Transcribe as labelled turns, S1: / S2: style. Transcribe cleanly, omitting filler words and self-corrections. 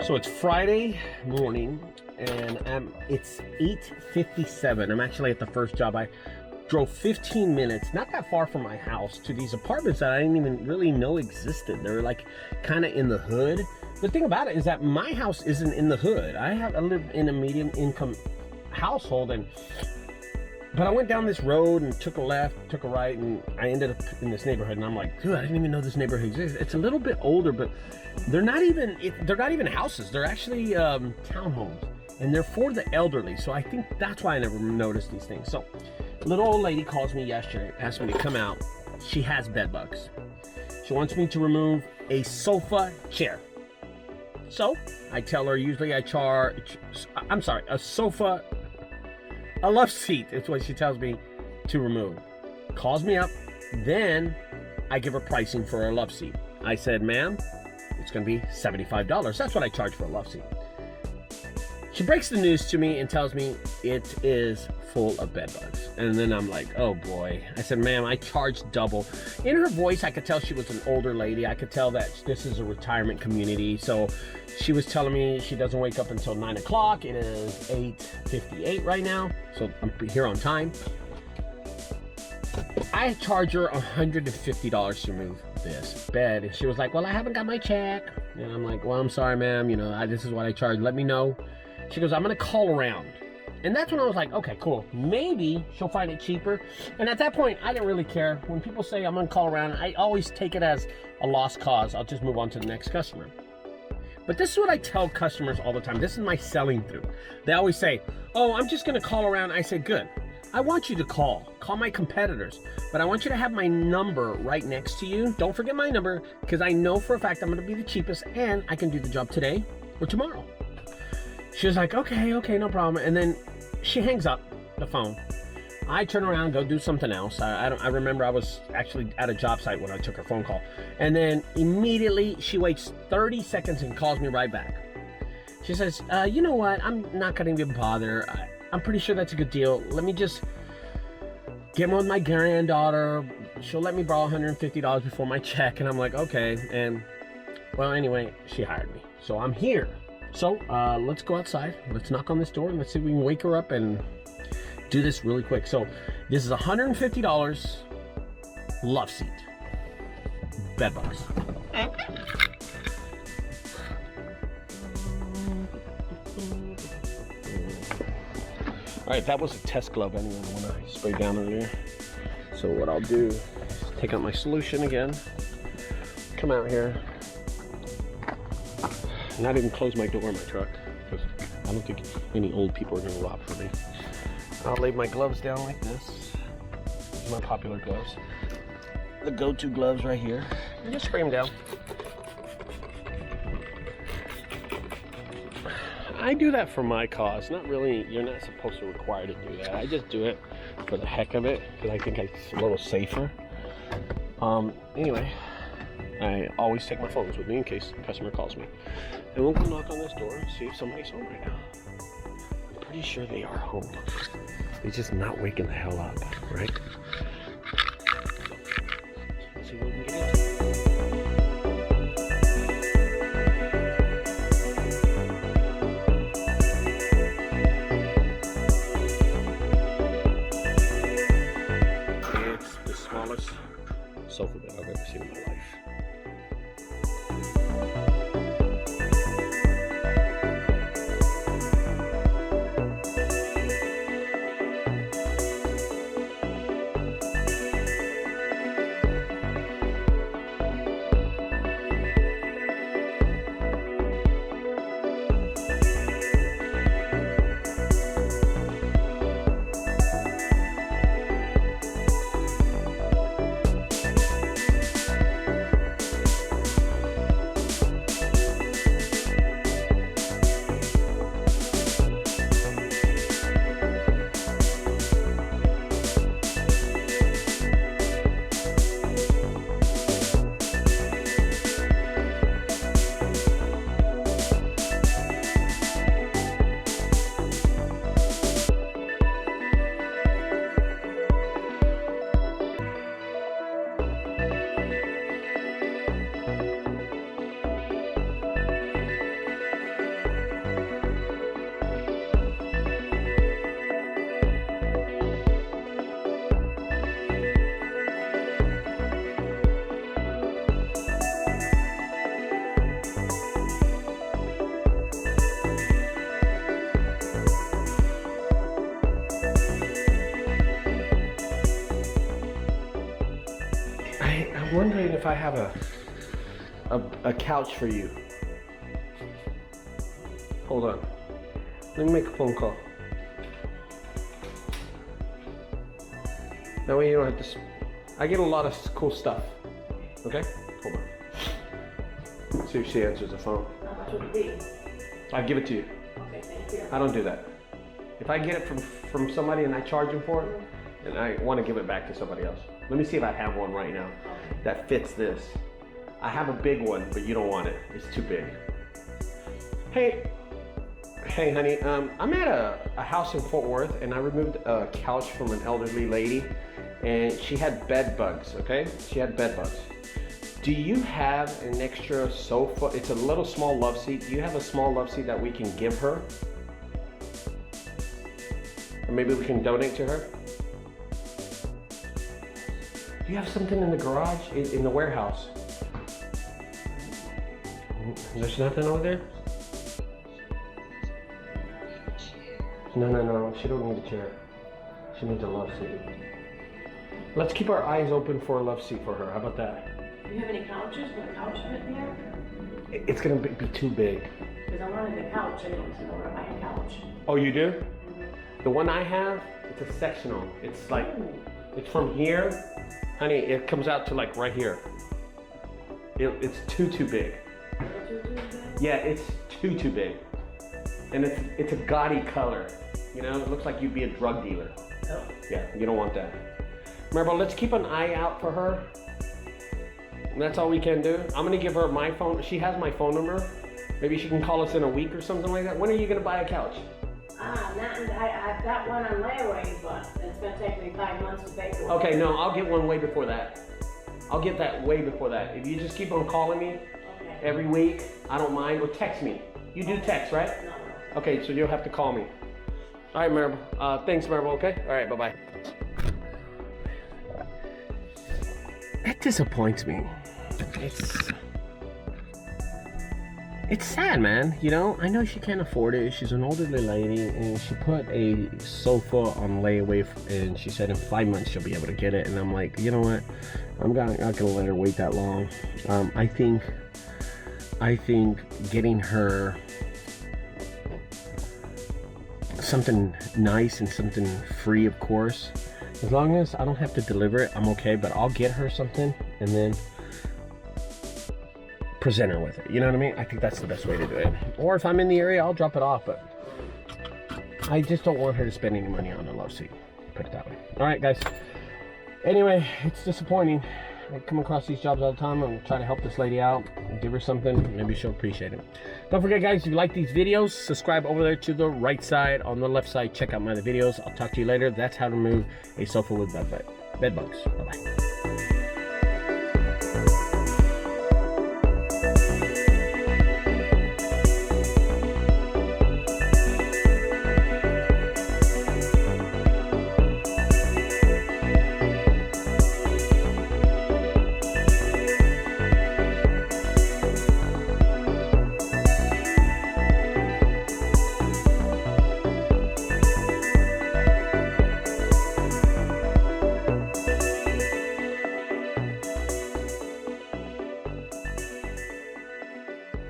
S1: So it's Friday morning and it's 8:57. I'm actually at the first job. I drove 15 minutes, not that far from my house, to these apartments that I didn't even really know existed. They're like kind of in the hood. The thing about it is that my house isn't in the hood. I live in a medium income household, but I went down this road and took a left, took a right, and I ended up in this neighborhood. And I'm like, dude, I didn't even know this neighborhood exists. It's a little bit older, but they're not even houses. They're actually townhomes, and they're for the elderly. So I think that's why I never noticed these things. So a little old lady calls me yesterday, asked me to come out. She has bed bugs. She wants me to remove a sofa chair. So I tell her, usually I charge, a love seat is what she tells me to remove. Calls me up, then I give her pricing for a love seat. I said, ma'am, it's gonna be $75. That's what I charge for a love seat. She breaks the news to me and tells me it is full of bed bugs. And then I'm like, oh boy. I said, ma'am, I charge double. In her voice, I could tell she was an older lady. I could tell that this is a retirement community. So she was telling me she doesn't wake up until 9 o'clock. It is 8:58 right now. So I'm here on time. I charge her $150 to remove this bed. And she was like, well, I haven't got my check. And I'm like, well, I'm sorry, ma'am. You know, this is what I charge. Let me know. She goes, I'm going to call around. And that's when I was like, okay, cool. Maybe she'll find it cheaper. And at that point, I didn't really care. When people say I'm going to call around, I always take it as a lost cause. I'll just move on to the next customer. But this is what I tell customers all the time. This is my selling through. They always say, oh, I'm just going to call around. I say, good. I want you to call my competitors, but I want you to have my number right next to you. Don't forget my number, because I know for a fact I'm going to be the cheapest and I can do the job today or tomorrow. She was like, okay, no problem. And then she hangs up the phone. I turn around, go do something else. I remember I was actually at a job site when I took her phone call. And then immediately she waits 30 seconds and calls me right back. She says, you know what? I'm not going to even bother. I'm pretty sure that's a good deal. Let me just get one with my granddaughter. She'll let me borrow $150 before my check. And I'm like, okay. And well, anyway, she hired me. So I'm here. So let's go outside. Let's knock on this door and let's see if we can wake her up and do this really quick. So this is $150 love seat. Bed bugs. All right, that was a test glove anyway when I sprayed down earlier. So what I'll do is take out my solution again, come out here, not even close my door in my truck, because I don't think any old people are gonna rob for me. I'll lay my gloves down like this. These are my popular gloves. The go-to gloves right here. And just spray them down. I do that for my cause. Not really, you're not supposed to require to do that. I just do it for the heck of it, because I think it's a little safer. Anyway, I always take my phones with me in case a customer calls me. And we'll go knock on this door and see if somebody's home right now. I'm pretty sure they are home. They're just not waking the hell up, right? Let's see what we can get into. It's the smallest sofa bed I've ever seen in my life. wondering if I have a couch for you. Hold on. Let me make a phone call. That way you don't have to. I get a lot of cool stuff. Okay? Hold on. See if she answers the phone.
S2: How much would it be?
S1: I'll give it to you.
S2: Okay, thank you.
S1: I don't do that. If I get it from somebody and I charge them for it, then I want to give it back to somebody else. Let me see if I have one right now that fits this. I have a big one, but you don't want it. It's too big. Hey honey, I'm at a house in Fort Worth and I removed a couch from an elderly lady and she had bed bugs, okay? She had bed bugs. Do you have an extra sofa? It's a little small love seat. Do you have a small love seat that we can give her? Or maybe we can donate to her? Do you have something in the garage, in the warehouse? There's nothing over there? No, she don't need a chair. She needs a love seat. Let's keep our eyes open for a love seat for her. How about that?
S2: Do you have any couches? Will a couch fit here?
S1: It's gonna be too big.
S2: Because I wanted a couch. I didn't know where to buy a couch.
S1: Oh, you do? The one I have, it's a sectional. It's like, it's from here. Honey, it comes out to like right here. It's too big. Yeah, it's too big. And it's a gaudy color. You know, it looks like you'd be a drug dealer.
S2: Oh.
S1: Yeah, you don't want that. Remember, let's keep an eye out for her. That's all we can do. I'm gonna give her my phone. She has my phone number. Maybe she can call us in a week or something like that. When are you gonna buy a couch?
S2: I've got one on layaway, but it's gonna take me 5 months to pay for it.
S1: Okay, no, I'll get one way before that. I'll get that way before that. If you just keep on calling me every week, I don't mind. Or text me. You do text, right?
S2: No.
S1: Okay, so you'll have to call me. All right, Maribel. Thanks, Maribel, okay? All right, bye-bye. That disappoints me. It's sad, man. You know, I know she can't afford it. She's an elderly lady, and she put a sofa on layaway, and she said in 5 months she'll be able to get it. And I'm like, you know what? I'm not gonna let her wait that long. I think getting her something nice and something free, of course. As long as I don't have to deliver it, I'm okay. But I'll get her something and then present her with it. You know what I mean? I think that's the best way to do it. Or if I'm in the area, I'll drop it off. But I just don't want her to spend any money on a love seat. Put it that way. All right, guys. Anyway, it's disappointing. I come across these jobs all the time. I'm trying to help this lady out, give her something. Maybe she'll appreciate it. Don't forget, guys, if you like these videos, subscribe over there to the right side. On the left side, check out my other videos. I'll talk to you later. That's how to remove a sofa with bed bugs. Bye-bye.